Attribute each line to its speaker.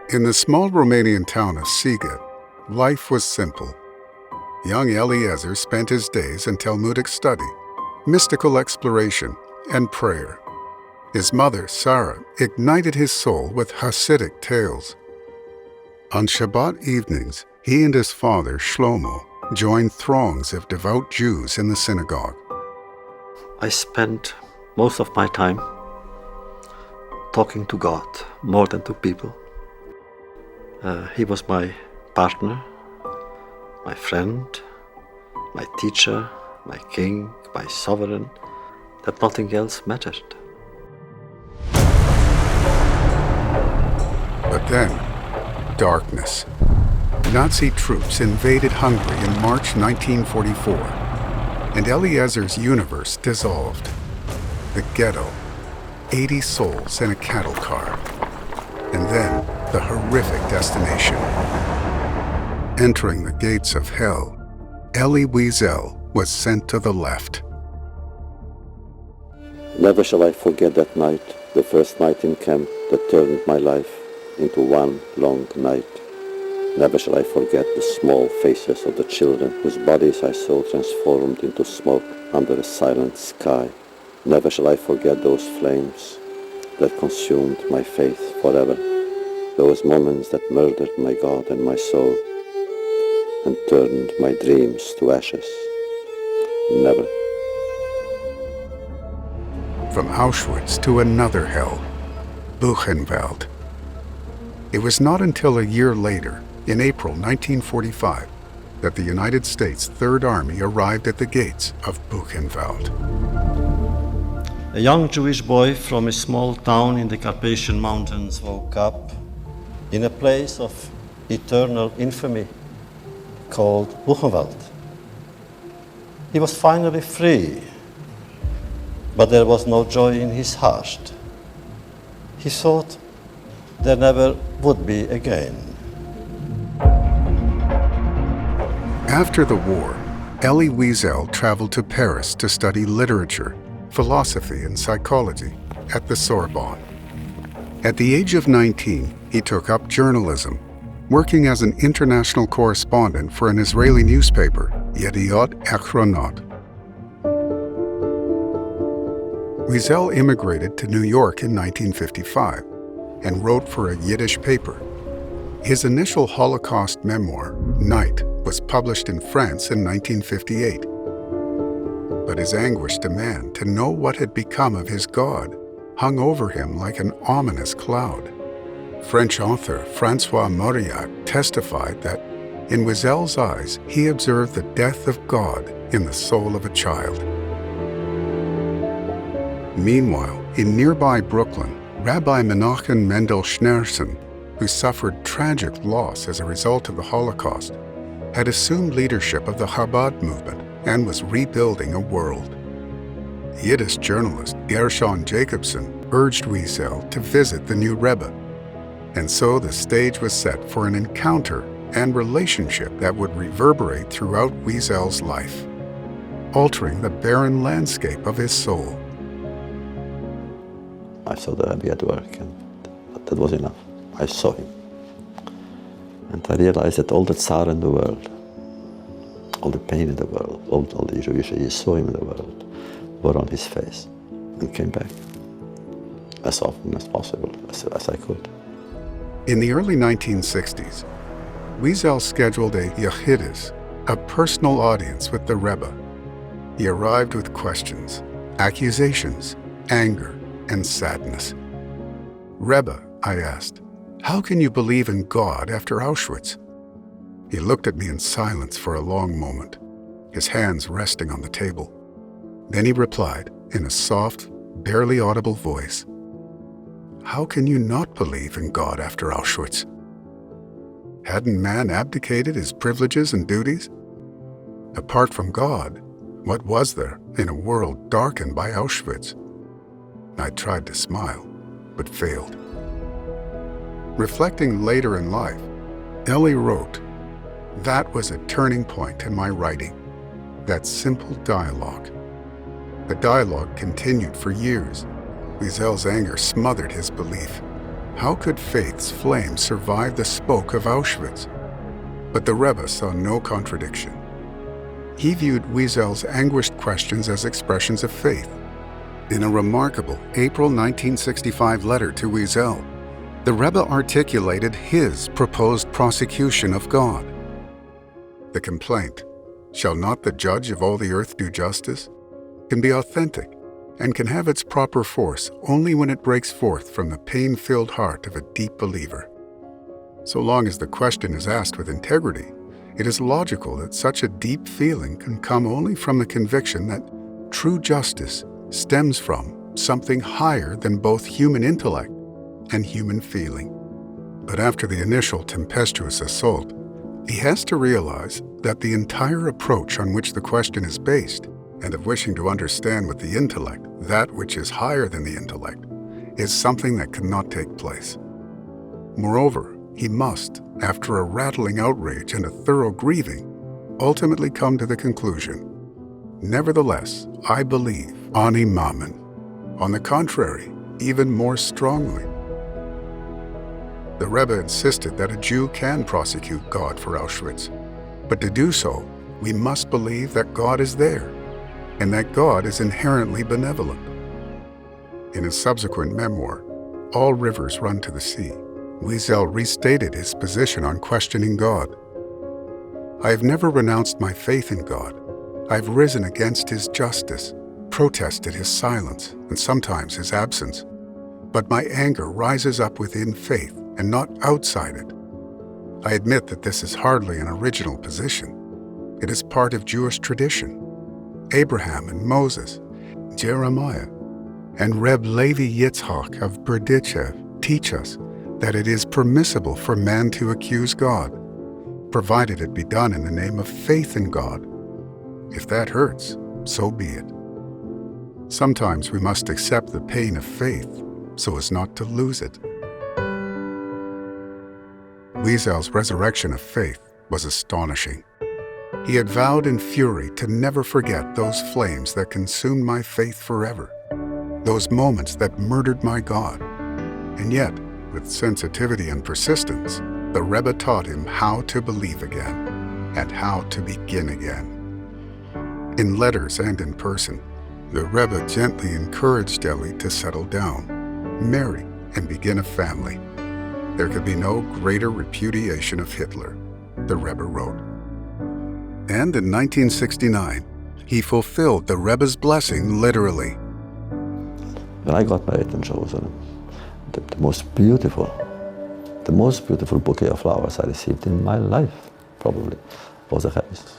Speaker 1: In the small Romanian town of Sighet, life was simple. Young Eliezer spent his days in Talmudic study, mystical exploration, and prayer. His mother, Sarah, ignited his soul with Hasidic tales. On Shabbat evenings, he and his father, Shlomo, joined throngs of devout Jews in the synagogue.
Speaker 2: I spent most of my time talking to God more than to people. He was my partner, my friend, my teacher, my king, my sovereign, that nothing else mattered.
Speaker 1: But then, darkness. Nazi troops invaded Hungary in March 1944, and Eliezer's universe dissolved. The ghetto, 80 souls in a cattle car, and then the horrific destination. Entering the gates of hell, Elie Wiesel was sent to the left.
Speaker 3: Never shall I forget that night, the first night in camp that turned my life into one long night. Never shall I forget the small faces of the children whose bodies I saw transformed into smoke under a silent sky. Never shall I forget those flames that consumed my faith forever. Those moments that murdered my God and my soul and turned my dreams to ashes. Never.
Speaker 1: From Auschwitz to another hell, Buchenwald. It was not until a year later, in April 1945, that the United States Third Army arrived at the gates of Buchenwald.
Speaker 2: A young Jewish boy from a small town in the Carpathian Mountains woke up in a place of eternal infamy called Buchenwald. He was finally free, but there was no joy in his heart. He thought there never would be again.
Speaker 1: After the war, Elie Wiesel traveled to Paris to study literature, philosophy, and psychology at the Sorbonne. At the age of 19, he took up journalism, working as an international correspondent for an Israeli newspaper, Yediot Achronot. Wiesel immigrated to New York in 1955 and wrote for a Yiddish paper. His initial Holocaust memoir, Night, was published in France in 1958. But his anguished demand to know what had become of his God hung over him like an ominous cloud. French author François Mauriac testified that, in Wiesel's eyes, he observed the death of God in the soul of a child. Meanwhile, in nearby Brooklyn, Rabbi Menachem Mendel Schneerson, who suffered tragic loss as a result of the Holocaust, had assumed leadership of the Chabad movement and was rebuilding a world. Yiddish journalist Gershon Jacobson urged Wiesel to visit the new Rebbe, and so the stage was set for an encounter and relationship that would reverberate throughout Wiesel's life, altering the barren landscape of his soul.
Speaker 3: I saw the Rebbe at work, and that was enough. I saw him. And I realized that all the tsar in the world, all the pain in the world, all the Jewish Yisurim in the world were on his face, and came back as often as possible, as I could.
Speaker 1: In the early 1960s, Wiesel scheduled a Yechidus, a personal audience with the Rebbe. He arrived with questions, accusations, anger, and sadness. "Rebbe," I asked, "how can you believe in God after Auschwitz?" He looked at me in silence for a long moment, his hands resting on the table. Then he replied in a soft, barely audible voice, "How can you not believe in God after Auschwitz? Hadn't man abdicated his privileges and duties? Apart from God, what was there in a world darkened by Auschwitz?" I tried to smile, but failed. Reflecting later in life, Elie wrote, "That was a turning point in my writing, that simple dialogue. The dialogue continued for years. Wiesel's anger smothered his belief. How could faith's flame survive the smoke of Auschwitz? But the Rebbe saw no contradiction. He viewed Wiesel's anguished questions as expressions of faith. In a remarkable April 1965 letter to Wiesel, the Rebbe articulated his proposed prosecution of God. The complaint, "Shall not the judge of all the earth do justice?" can be authentic and can have its proper force only when it breaks forth from the pain-filled heart of a deep believer. So long as the question is asked with integrity, it is logical that such a deep feeling can come only from the conviction that true justice stems from something higher than both human intellect and human feeling. But after the initial tempestuous assault, he has to realize that the entire approach on which the question is based, and of wishing to understand with the intellect that which is higher than the intellect, is something that cannot take place. Moreover, he must, after a rattling outrage and a thorough grieving, ultimately come to the conclusion, "Nevertheless, I believe Ani Maamin." On the contrary, even more strongly. The Rebbe insisted that a Jew can prosecute God for Auschwitz, but to do so, we must believe that God is there, and that God is inherently benevolent. In his subsequent memoir, All Rivers Run to the Sea, Wiesel restated his position on questioning God. "I have never renounced my faith in God. I have risen against his justice, protested his silence, and sometimes his absence. But my anger rises up within faith and not outside it. I admit that this is hardly an original position. It is part of Jewish tradition. Abraham and Moses, Jeremiah, and Reb Levi Yitzhak of Berdichev teach us that it is permissible for man to accuse God, provided it be done in the name of faith in God. If that hurts, so be it. Sometimes we must accept the pain of faith so as not to lose it." Wiesel's resurrection of faith was astonishing. He had vowed in fury to never forget those flames that consumed my faith forever, those moments that murdered my God. And yet, with sensitivity and persistence, the Rebbe taught him how to believe again and how to begin again. In letters and in person, the Rebbe gently encouraged Eli to settle down, marry, and begin a family. There could be no greater repudiation of Hitler, the Rebbe wrote. And in 1969, he fulfilled the Rebbe's blessing literally.
Speaker 3: When I got married in Jerusalem, the most beautiful bouquet of flowers I received in my life, probably, was a Rebbe's.